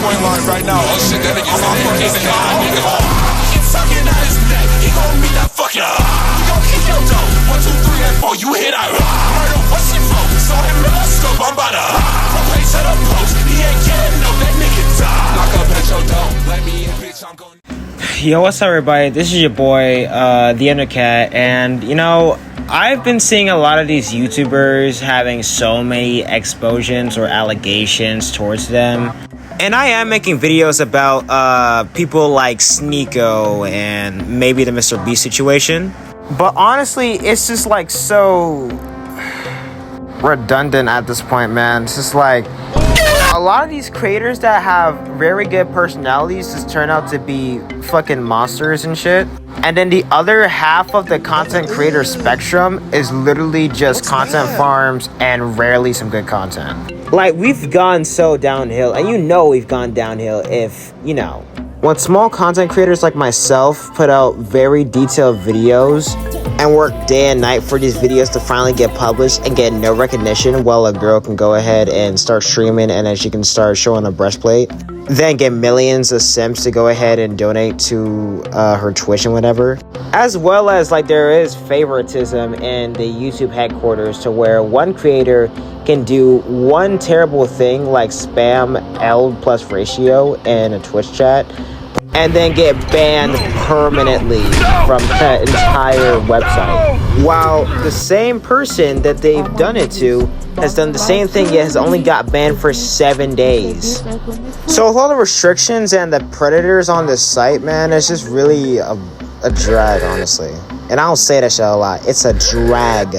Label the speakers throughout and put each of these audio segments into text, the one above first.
Speaker 1: 3-point line right now. Oh shit, that nigga's in there. He's sucking out his neck. He gon' meet that fucking. We gon' kick your dough. 1, 2, 3, and 4. You hit that. Murder, what's it for? Saw him in the scope. I'm about to. From place to the post. He ain't getting no. That nigga die. Lock up at your door. Let me in, bitch. I'm going.
Speaker 2: Yo, what's up, everybody? This is your boy, the Undercat, and you know, I've been seeing a lot of these YouTubers having so many explosions or allegations towards them. And I am making videos about people like Sneako and maybe the Mr. Beast situation. But honestly, it's just like so redundant at this point, man. It's just like a lot of these creators that have very good personalities just turn out to be fucking monsters and shit. And then the other half of the content creator spectrum is literally just content farms and rarely some good content. Like, we've gone so downhill, and you know we've gone downhill if, you know, when small content creators like myself put out very detailed videos and work day and night for these videos to finally get published and get no recognition, while a girl can go ahead and start streaming and then she can start showing a breastplate, then get millions of simps to go ahead and donate to her Twitch and whatever. As well as, like, there is favoritism in the YouTube headquarters to where one creator can do one terrible thing like spam L plus ratio in a Twitch chat and then get banned permanently from that entire website, while the same person that they've done it to has done the same thing yet has only got banned for 7 days. So with all the restrictions and the predators on this site, man, it's just really a drag, honestly. And I don't say that shit a lot. It's a drag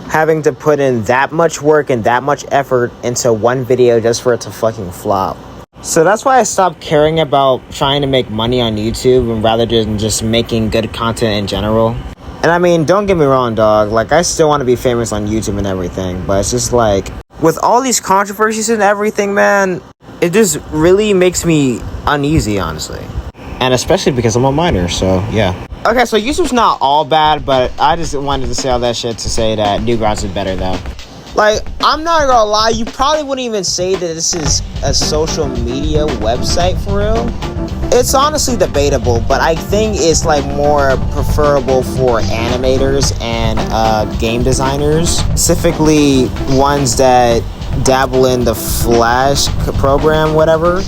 Speaker 2: having to put in that much work and that much effort into one video just for it to fucking flop. So that's why I stopped caring about trying to make money on YouTube and rather than just making good content in general. And I mean, don't get me wrong, dog. Like, I still want to be famous on YouTube and everything, but it's just like, with all these controversies and everything, man, it just really makes me uneasy, honestly. And especially because I'm a minor, so yeah. Okay, so YouTube's not all bad, but I just wanted to say all that shit to say that Newgrounds is better, though. Like, I'm not gonna lie, you probably wouldn't even say that this is a social media website for real. It's honestly debatable, but I think it's like more preferable for animators and game designers, specifically ones that dabble in the Flash program, whatever.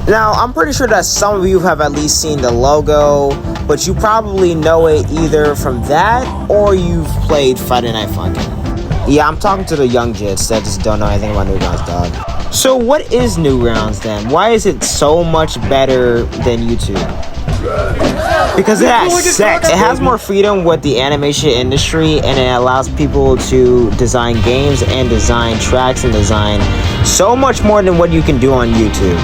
Speaker 2: Now, I'm pretty sure that some of you have at least seen the logo, but you probably know it either from that or you've played Friday Night Funkin'. Yeah, I'm talking to the young jits that just don't know anything about Newgrounds, dog. So what is Newgrounds then? Why is it so much better than YouTube? Because it has sex. It has more freedom with the animation industry, and it allows people to design games and design tracks and design so much more than what you can do on YouTube.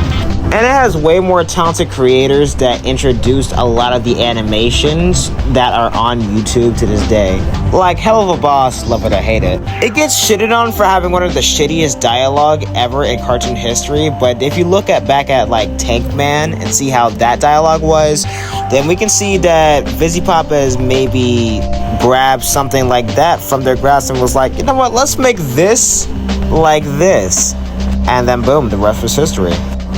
Speaker 2: And it has way more talented creators that introduced a lot of the animations that are on YouTube to this day. Like Hell of a Boss, love it or hate it. It gets shitted on for having one of the shittiest dialogue ever in cartoon history, but if you look back at like Tank Man and see how that dialogue was, then we can see that VisiPop has maybe grabbed something like that from their grasp and was like, you know what, let's make this like this. And then boom, the rest was history.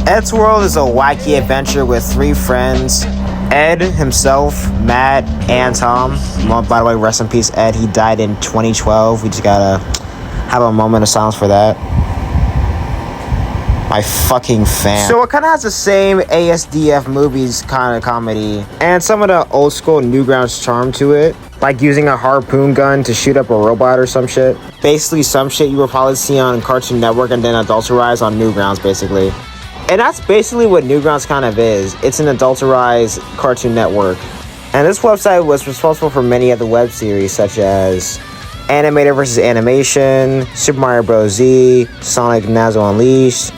Speaker 2: Ed's World is a wacky adventure with 3 friends, Ed himself, Matt, and Tom. Well, by the way, rest in peace, Ed. He died in 2012. We just gotta have a moment of silence for that. My fucking fan. So it kind of has the same ASDF movies kind of comedy and some of the old school Newgrounds charm to it, like using a harpoon gun to shoot up a robot or some shit. Basically some shit you will probably see on Cartoon Network and then adulterized on Newgrounds, basically. And that's basically what Newgrounds kind of is. It's an adulterized Cartoon Network. And this website was responsible for many of the web series such as Animator vs. Animation, Super Mario Bros. Z, Sonic Nazo Unleashed,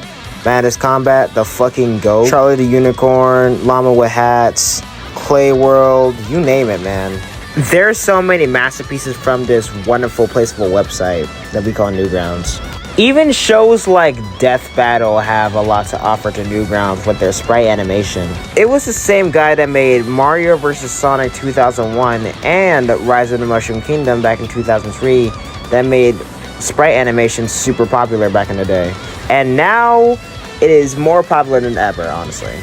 Speaker 2: Madness Combat, The Fucking Goat, Charlie the Unicorn, Llama with Hats, Clay World, you name it, man. There's so many masterpieces from this wonderful, placeable website that we call Newgrounds. Even shows like Death Battle have a lot to offer to Newgrounds with their sprite animation. It was the same guy that made Mario vs. Sonic 2001 and Rise of the Mushroom Kingdom back in 2003 that made sprite animation super popular back in the day. And now it is more popular than ever, honestly.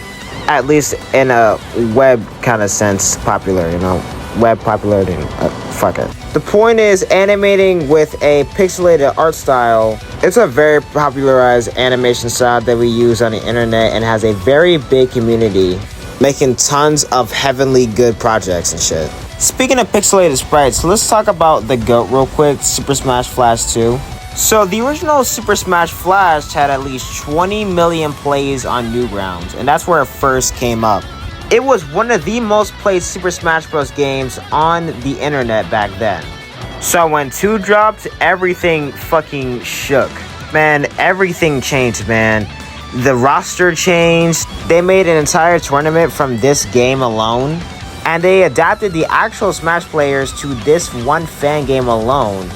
Speaker 2: At least in a web kind of sense, popular, you know, web popularity. Fuck it. The point is, animating with a pixelated art style, it's a very popularized animation style that we use on the internet and has a very big community, making tons of heavenly good projects and shit. Speaking of pixelated sprites, let's talk about the GOAT real quick, Super Smash Flash 2. So the original Super Smash Flash had at least 20 million plays on Newgrounds, and that's where it first came up. It was one of the most played Super Smash Bros. Games on the internet back then. So when 2 dropped, everything fucking shook. Man, everything changed, man. The roster changed. They made an entire tournament from this game alone. And they adapted the actual Smash players to this one fan game alone,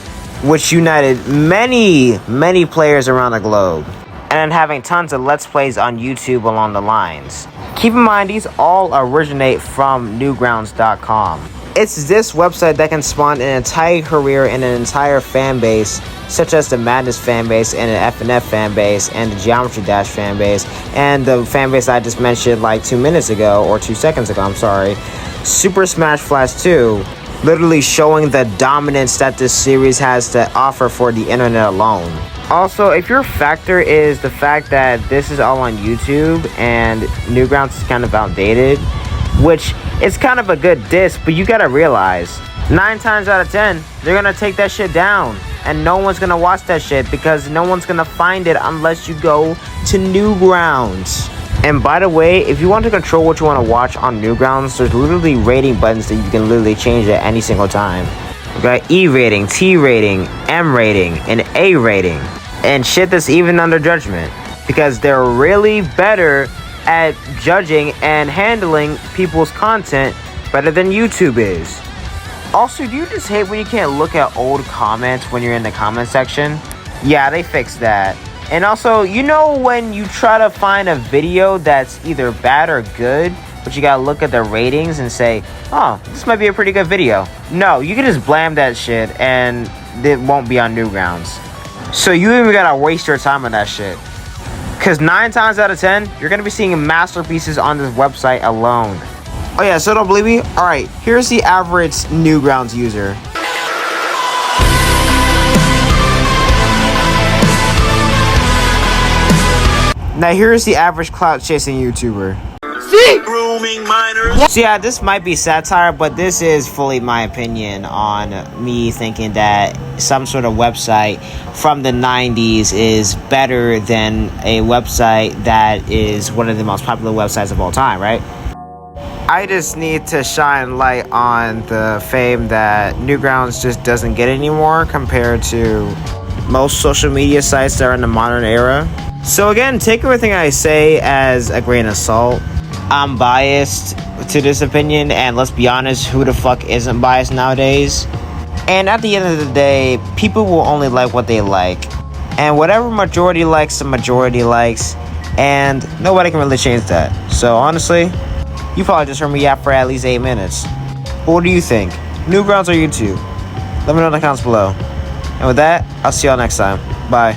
Speaker 2: which united many players around the globe. And then having tons of Let's Plays on YouTube along the lines. Keep in mind, these all originate from Newgrounds.com. It's this website that can spawn an entire career and an entire fan base, such as the Madness fan base and an FNF fan base and the Geometry Dash fan base and the fan base I just mentioned like 2 minutes ago, or 2 seconds ago, I'm sorry. Super Smash Flash 2, literally showing the dominance that this series has to offer for the internet alone. Also, if your factor is the fact that this is all on YouTube and Newgrounds is kind of outdated, which is kind of a good diss, but you gotta realize 9 times out of 10 they're gonna take that shit down and no one's gonna watch that shit because no one's gonna find it unless you go to Newgrounds. And by the way, if you want to control what you want to watch on Newgrounds, there's literally rating buttons that you can literally change at any single time. We got E rating, T rating, M rating, and A rating, and shit that's even under judgment, because they're really better at judging and handling people's content better than YouTube is. Also, do you just hate when you can't look at old comments when you're in the comment section? Yeah, they fixed that. And also, you know when you try to find a video that's either bad or good, but you gotta look at the ratings and say, oh, this might be a pretty good video. No, you can just blam that shit and it won't be on Newgrounds. So you even gotta waste your time on that shit. Because 9 times out of 10, you're gonna be seeing masterpieces on this website alone. Oh yeah, so don't believe me? Alright, here's the average Newgrounds user. Now here's the average clout chasing YouTuber. See? Grooming minors. So yeah, this might be satire, but this is fully my opinion on me thinking that some sort of website from the 90s is better than a website that is one of the most popular websites of all time, right? I just need to shine light on the fame that Newgrounds just doesn't get anymore compared to most social media sites that are in the modern era. So again, take everything I say as a grain of salt. I'm biased to this opinion, and let's be honest, who the fuck isn't biased nowadays? And at the end of the day, people will only like what they like. And whatever majority likes, the majority likes. And nobody can really change that. So honestly, you probably just heard me yap for at least 8 minutes. But what do you think? Newgrounds or YouTube? Let me know in the comments below. And with that, I'll see y'all next time. Bye.